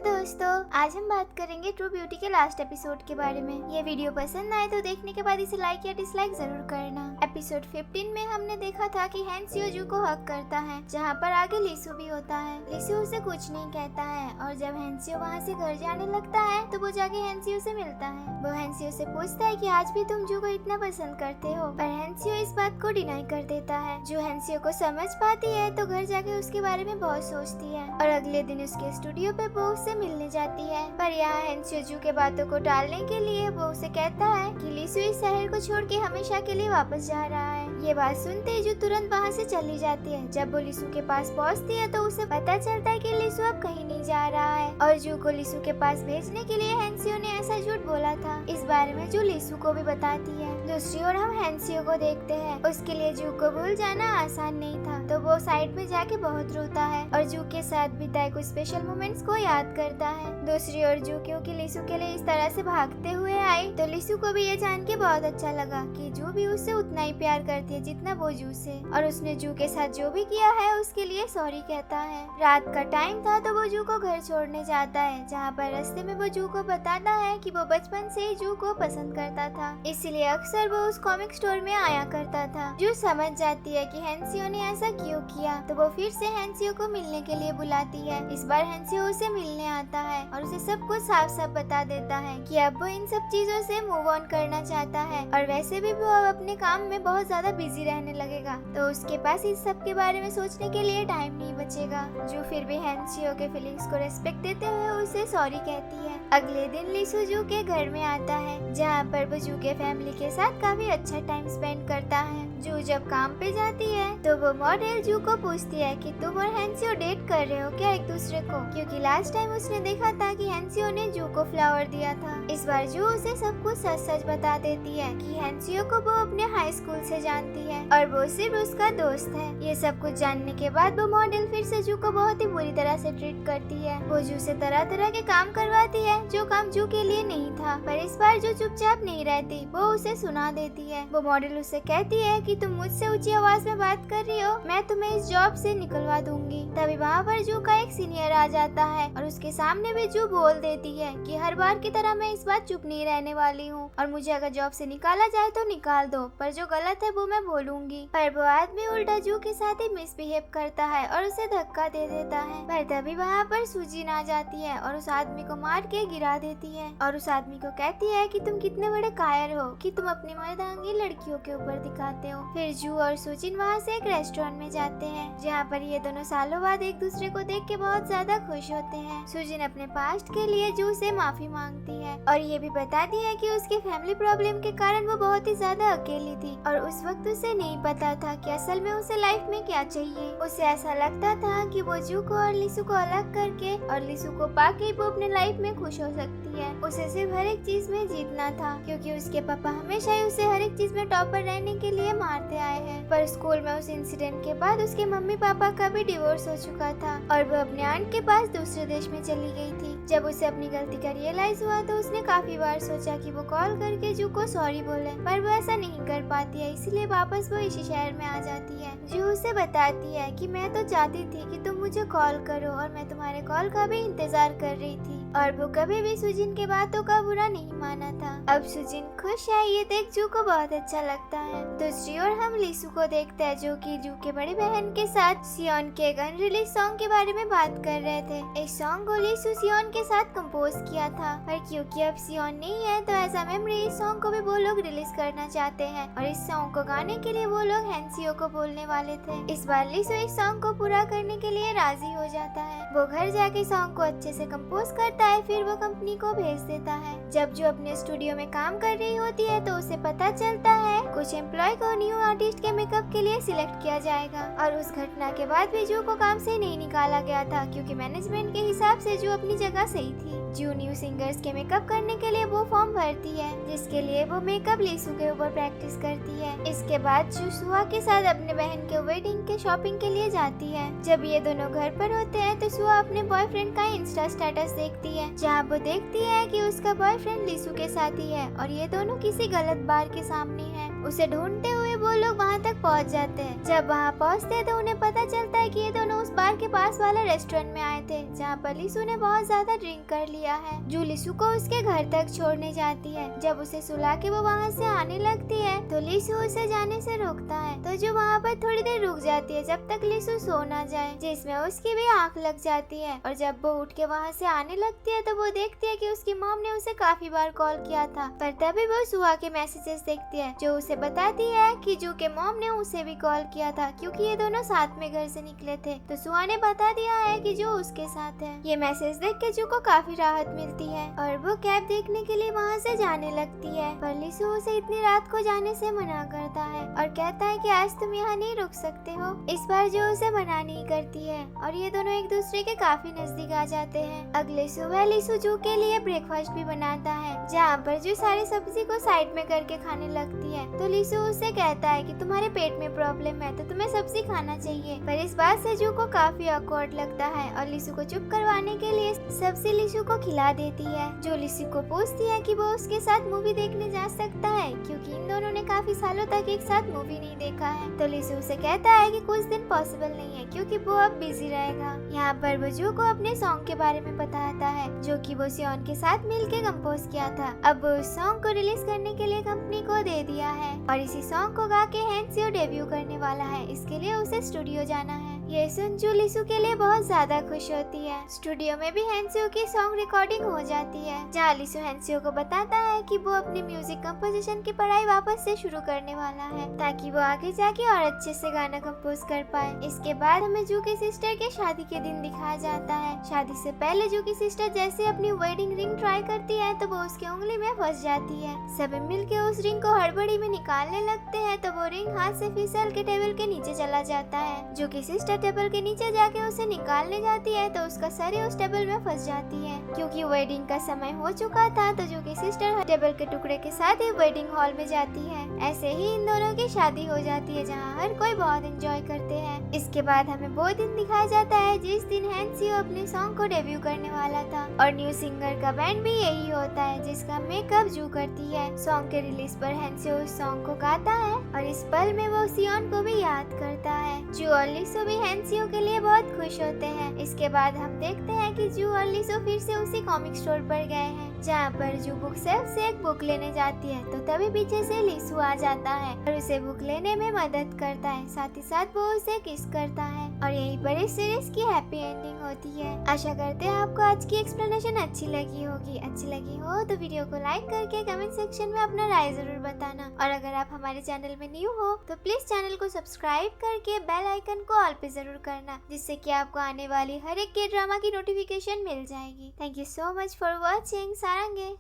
दोस्तों, आज हम बात करेंगे ट्रू ब्यूटी के लास्ट एपिसोड के बारे में। ये वीडियो पसंद आए तो देखने के बाद इसे लाइक या डिसलाइक जरूर करना। एपिसोड 15 में हमने देखा था कि हैंसियो जू को हक करता है, जहाँ पर आगे लीसू भी होता है। लीसू उसे कुछ नहीं कहता है और जब हैंसियो वहाँ से घर जाने लगता है तो वो जाके हैंसियो से मिलता है। वो हैंसियो से पूछता है कि आज भी तुम जू को इतना पसंद करते हो, पर हैंसियो इस बात को डिनाई कर देता है। जू हैंसियो को समझ पाती है तो घर जाके उसके बारे में बहुत सोचती है और अगले दिन उसके स्टूडियो पे वो उससे मिलने जाती है। पर यहाँ हैंसियो जू के बातों को टालने के लिए वो उसे कहता है कि लीसू इस शहर को छोड़ के हमेशा के लिए वापस जा रहा है। ये बात सुनते ही जू तुरंत वहाँ से चली जाती है। जब वो लीसू के पास पहुँचती है तो उसे पता चलता है कि लीसू अब कहीं नहीं जा रहा है और जू को लीसू के पास भेजने के लिए हैंसियो ने ऐसा झूठ बोला था। इस बारे में जू लीसू को भी बताती है। दूसरी ओर हम हैंसियो को देखते हैं। उसके लिए जू को भूल जाना आसान नहीं था, तो वो साइड में जाके बहुत रोता है और जू के साथ बिताए कुछ स्पेशल मोमेंट्स को याद करता है। दूसरी ओर जू क्योंकि लीसू के लिए इस तरह से भागते हुए आई तो लीसू को भी ये जान के बहुत अच्छा लगा कि जू भी उससे उतना ही प्यार करती है जितना वो जू से, और उसने जू के साथ जो भी किया है उसके लिए सॉरी कहता है। रात का टाइम था तो वो जू को घर छोड़ने जाता है, जहाँ पर रास्ते में वो जू को बताता है कि वो बचपन से ही जू को पसंद करता था, इसलिए अक्सर वो उस कॉमिक स्टोर में आया करता था। जू समझ जाती है कि हैंसियो ने ऐसा क्यों किया, तो वो फिर से हैंसियो को मिलने के लिए बुलाती है। इस बार हैंसियो उसे मिलने आता है और उसे सब कुछ साफ साफ बता देता है कि अब वो इन सब चीजों से मूव ऑन करना चाहता है और वैसे भी वो अब अपने काम में बहुत ज्यादा बिजी रहने लगेगा, तो उसके पास इस सब के बारे में सोचने के लिए टाइम नहीं बचेगा। जो फिर भी हैंसियो के फीलिंग्स को रेस्पेक्ट देते हुए उसे सॉरी कहती है। अगले दिन लीसू जू के घर में आता है, जहाँ पर वो जू के फैमिली के साथ काफी अच्छा टाइम स्पेंड करता है। जू जब काम पे जाती है तो वो मॉडल जू को पूछती है कि तुम और हैंसियो डेट कर रहे हो क्या एक दूसरे को, क्योंकि लास्ट टाइम उसने देखा था कि हैंसियो ने जू को फ्लावर दिया था। इस बार जू उसे सब कुछ सच सच बता देती है कि हैंसियो को वो अपने हाई स्कूल से जानती है और वो सिर्फ उसका दोस्त है। ये सब कुछ जानने के बाद वो मॉडल फिर से जू को बहुत ही बुरी तरह से ट्रीट करती है। वो जू से तरह तरह के काम करवाती है जो काम जू के लिए नहीं था, पर इस बार जो चुपचाप नहीं रहती वो उसे सुना देती है। वो मॉडल उसे कहती है कि तुम मुझसे ऊंची आवाज में बात कर रही हो, मैं तुम्हें इस जॉब से निकलवा दूंगी। तभी वहाँ पर जू का एक सीनियर आ जाता है और उसके सामने भी जू बोल देती है कि हर बार की तरह मैं इस बार चुप नहीं रहने वाली हूँ और मुझे अगर जॉब से निकाला जाए तो निकाल दो, पर जो गलत है वो मैं बोलूंगी। पर वो आदमी उल्टा जू के साथ ही मिसबिहेव करता है और उसे धक्का दे देता है। पर तभी वहाँ पर सुजिन आ जाती है और उस आदमी को मार के गिरा देती है और उस आदमी को कहती है कि तुम कितने बड़े कायर हो कि तुम अपनी मर्दांगी लड़कियों के ऊपर दिखाते हो। फिर जू और सुजिन वहाँ से एक रेस्टोरेंट में जाते हैं, जहाँ पर ये दोनों सालों बाद एक दूसरे को देख के बहुत ज्यादा खुश होते हैं। सुजिन अपने पास्ट के लिए जू से माफी मांगती है और ये भी बताती है कि उसके फैमिली प्रॉब्लम के कारण वो बहुत ही ज्यादा अकेली थी और उस वक्त उसे नहीं पता था कि असल में उसे लाइफ में क्या चाहिए। उसे ऐसा लगता था कि वो जू को और लीसू को अलग करके और लीसू को पाके वो अपने लाइफ में खुश हो सकती है। उसे सिर्फ हर एक चीज में जीतना था, क्योंकि उसके पापा हमेशा ही उसे हर एक चीज में टॉपर रहने के लिए मारते आए हैं। पर स्कूल में उस इंसिडेंट के बाद उसके मम्मी पापा का भी डिवोर्स हो चुका था और वो अपने आंट के पास दूसरे देश में चली गई थी। जब उसे अपनी गलती का रियलाइज हुआ तो उसने काफी बार सोचा कि वो कॉल करके जू को सॉरी बोले, पर वो ऐसा नहीं कर पाती है, इसलिए वापस वो इसी शहर में आ जाती है। जू उसे बताती है कि मैं तो चाहती थी कि तुम मुझे कॉल करो और मैं तुम्हारे कॉल का भी इंतजार कर रही थी, और वो कभी भी सुजिन के बातों का बुरा नहीं माना था। अब सुजिन खुश है, ये देख जू को बहुत अच्छा लगता है। दूसरी ओर हम लीसू को देखते हैं जो कि जू के बड़ी बहन के साथ सियोन के अनरिलीज सॉन्ग के बारे में बात कर रहे थे। इस सॉन्ग को लीसू सियोन के साथ कंपोज किया था, पर क्योंकि अब सियोन नहीं है तो एज अ मेमोरी इस सॉन्ग को भी वो लोग रिलीज करना चाहते हैं और इस सॉन्ग को गाने के लिए वो लोग हैंसियो को बोलने वाले थे। इस बार लीसू इस सॉन्ग को पूरा करने के लिए राजी हो जाता है। वो घर जाके सॉन्ग को अच्छे से कंपोज करता है, फिर वो कंपनी को भेज देता है। जब जो अपने स्टूडियो में काम कर रही होती है तो उसे पता चलता है कुछ एम्प्लॉय को न्यू आर्टिस्ट के मेकअप के लिए सिलेक्ट किया जाएगा, और उस घटना के बाद भी जू को काम से नहीं निकाला गया था, क्योंकि मैनेजमेंट के हिसाब से जू अपनी जगह सही थी। जू न्यू सिंगर्स के मेकअप करने के लिए वो फॉर्म भरती है, जिसके लिए वो मेकअप लीसू के ऊपर प्रैक्टिस करती है। इसके बाद जू सुहा के साथ अपने बहन के वेडिंग के शॉपिंग के लिए जाती है। जब ये दोनों घर पर होते हैं तो सुहा अपने बॉयफ्रेंड का इंस्टा स्टेटस देखती है, जहाँ वो देखती है कि उसका बॉयफ्रेंड लीसू के साथ ही है और ये दोनों किसी गलत बार के सामने है। उसे ढूंढते हुए वो लोग वहाँ तक पहुँच जाते हैं। जब वहाँ पहुँचते हैं तो उन्हें पता चलता है कि ये दोनों उस बार के पास वाला रेस्टोरेंट में आए थे, जहाँ पर लिसु ने बहुत ज्यादा ड्रिंक कर लिया है। जो लिसु को उसके घर तक छोड़ने जाती है। जब उसे सुला के वो वहाँ से आने लगती है तो लिसु उसे जाने से रोकता है। तो जो वहाँ पर थोड़ी देर रुक जाती है जब तक लिसु सो ना जाए, जिसमें उसकी भी आँख लग जाती है। और जब वो उठ के वहाँ से आने लगती है तो वो देखती है कि उसकी मॉम ने उसे काफी बार कॉल किया था, पर तभी वो सुहा के मैसेजेस देखती है जो उसे बताती है कि जू के मॉम ने उसे भी कॉल किया था, क्योंकि ये दोनों साथ में घर से निकले थे। तो सुहा ने बता दिया है कि जो उसके साथ है। ये मैसेज देख के जू को काफी राहत मिलती है और वो कैब देखने के लिए वहाँ से जाने लगती है, पर लिसु उसे इतनी रात को जाने से मना करता है और कहता है कि आज तुम यहाँ नहीं रुक सकते हो। इस बार जो उसे मना नहीं करती है और ये दोनों एक दूसरे के काफी नजदीक आ जाते हैं। अगले सुबह लिसु जू के लिए ब्रेकफास्ट भी बनाता है, जहाँ पर जो सारी सब्जी को साइड में करके खाने लगती है। तो लिसु उससे कहता है कि तुम्हारे पेट में प्रॉब्लम है तो तुम्हें सब्जी खाना चाहिए, पर इस बात से जू को काफी ऑकवर्ड लगता है और लिसु को चुप करवाने के लिए सब्जी लिसु को खिला देती है। जो लिसु को पूछती है कि वो उसके साथ मूवी देखने जा सकता है, क्योंकि इन दोनों ने काफी सालों तक एक साथ मूवी नहीं देखा है। तो लिसु उसे कहता है कि कुछ दिन पॉसिबल नहीं है क्योंकि वो अब बिजी रहेगा। यहाँ पर वो जू को अपने सॉन्ग के बारे में बताता है जो कि वो सियोन के साथ मिलके कंपोज किया था। अब वो उस सॉन्ग को रिलीज करने के लिए कंपनी को दे दिया है और इसी सॉन्ग को गा के हैंसियो डेब्यू करने वाला है। इसके लिए उसे स्टूडियो जाना है। ये सुन जू लिसु के लिए बहुत ज्यादा खुश होती है। स्टूडियो में भी हैंसियो की सॉन्ग रिकॉर्डिंग हो जाती है, जहाँ लिसु हैंसियो को बताता है कि वो अपनी म्यूजिक कंपोजिशन की पढ़ाई वापस से शुरू करने वाला है ताकि वो आगे जाके और अच्छे से गाना कंपोज कर पाए। इसके बाद हमें जू की सिस्टर के शादी के दिन दिखाया जाता है। शादी से पहले जू की सिस्टर जैसे अपनी वेडिंग रिंग ट्राई करती है तो वो उसकी उंगली में फंस जाती है। सभी मिलके उस रिंग को हड़बड़ी में निकालने लगते हैं तो वो रिंग हाथ से फिसल के टेबल के नीचे चला जाता है। जू की सिस्टर टेबल के नीचे जाके उसे निकालने जाती है तो उसका सर ही उस टेबल में फंस जाती है। क्योंकि वेडिंग का समय हो चुका था तो जू की सिस्टर टेबल के टुकड़े के साथ ही वेडिंग हॉल में जाती है। ऐसे ही इन दोनों की शादी हो जाती है, जहाँ हर कोई बहुत एंजॉय करते हैं। इसके बाद हमें वो दिन दिखाया जाता है जिस दिन हैंसियो अपने सॉन्ग को डेब्यू करने वाला था और न्यू सिंगर का बैंड भी यही होता है जिसका मेकअप जू करती है। सॉन्ग के रिलीज पर हैंसियो उस सॉन्ग को गाता है और इस पल में वो सियोन को भी याद करता है। जू और लिसु भी हैंसियो के लिए बहुत खुश होते हैं। इसके बाद हम देखते हैं कि जू और लिसु फिर से उसी कॉमिक स्टोर पर गए हैं, जहाँ पर जू बुक सेल्फ से एक बुक लेने जाती है तो तभी पीछे से लिसु आ जाता है और उसे बुक लेने में मदद करता है। साथ ही साथ वो उसे किस करता है और यही पर इस सीरीज की हैप्पी एंडिंग होती है। आशा करते हैं आपको आज की एक्सप्लेनेशन अच्छी लगी होगी। अच्छी लगी हो तो वीडियो को लाइक करके कमेंट सेक्शन में अपना राय जरूर बताना और अगर आप हमारे चैनल में न्यू हो तो प्लीज चैनल को सब्सक्राइब करके बेल आइकन को ऑल पे जरूर करना, जिससे कि आपको आने वाली हर एक के ड्रामा की नोटिफिकेशन मिल जाएगी। Thank you so much for watching. सारंगे।